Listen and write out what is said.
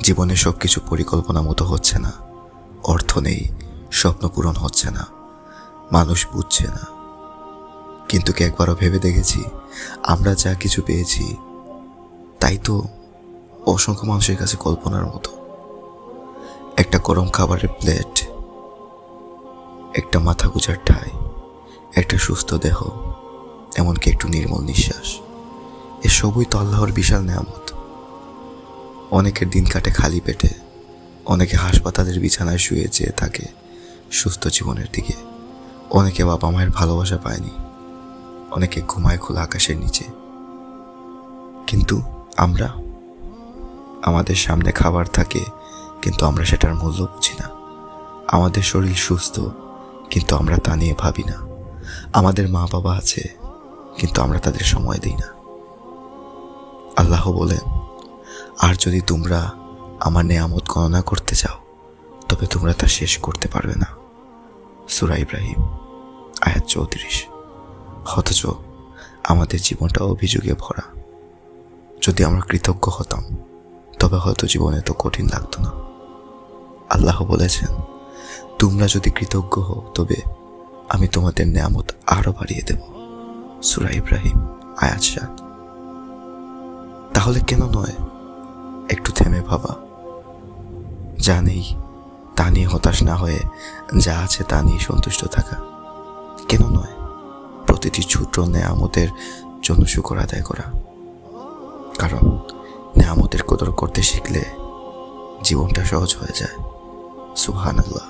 জীবনে সবকিছু পরিকল্পনা মতো হচ্ছে না, অর্থ নেই, স্বপ্ন পূরণ হচ্ছে না, মানুষ বুঝছে না। কিন্তু কি একবারও ভেবে দেখেছি আমরা যা কিছু পেয়েছি তাই তো অসংখ্য মানুষের কাছে কল্পনার মতো। একটা গরম খাবারের প্লেট, একটা মাথা গোঁজার ঠাঁই, একটা সুস্থ দেহ, এমনকি একটু নির্মল নিঃশ্বাস, এসবই তো আল্লাহর বিশাল নেয়ামত। অনেকের দিন কাটে খালি পেটে, অনেকে হাসপাতালের বিছানায় শুয়ে চেয়ে থাকে সুস্থ জীবনের দিকে, অনেকে বাবা মায়ের ভালোবাসা পায়নি, অনেকে ঘুমায় খোলা আকাশের নিচে। কিন্তু আমরা, আমাদের সামনে খাবার থাকে কিন্তু আমরা সেটার মূল্য বুঝি না। আমাদের শরীর সুস্থ কিন্তু আমরা তা নিয়ে ভাবি না। আমাদের মা বাবা আছে কিন্তু আমরা তাদের সময় দিই না। আল্লাহ বলেন, আর যদি তোমরা আমার নেয়ামত গণনা করতে চাও তবে তোমরা তা শেষ করতে পারবে না। সূরা ইব্রাহিম আয়াত 34। অথচ আমাদের জীবনটা অভিযোগে ভরা। যদি আমরা কৃতজ্ঞ হতাম তবে হয়তো জীবনে তো কঠিন লাগতো না। আল্লাহ বলেছেন, তোমরা যদি কৃতজ্ঞ হও তবে আমি তোমাদের নেয়ামত আরো বাড়িয়ে দেব। সূরা ইব্রাহিম আয়াত 7। তাহলে কেন নয় একটু থেমে ভাবা, যা নেই তা নিয়ে হতাশ না হয়ে যা আছে তা নিয়ে সন্তুষ্ট থাকা? কেন নয় প্রতিটি ছোট নেয়ামতের জন্য শুকর আদায় করা? কারণ নেয়ামতের কদর করতে শিখলে জীবনটা সহজ হয়ে যায়। সুবহানাল্লাহ।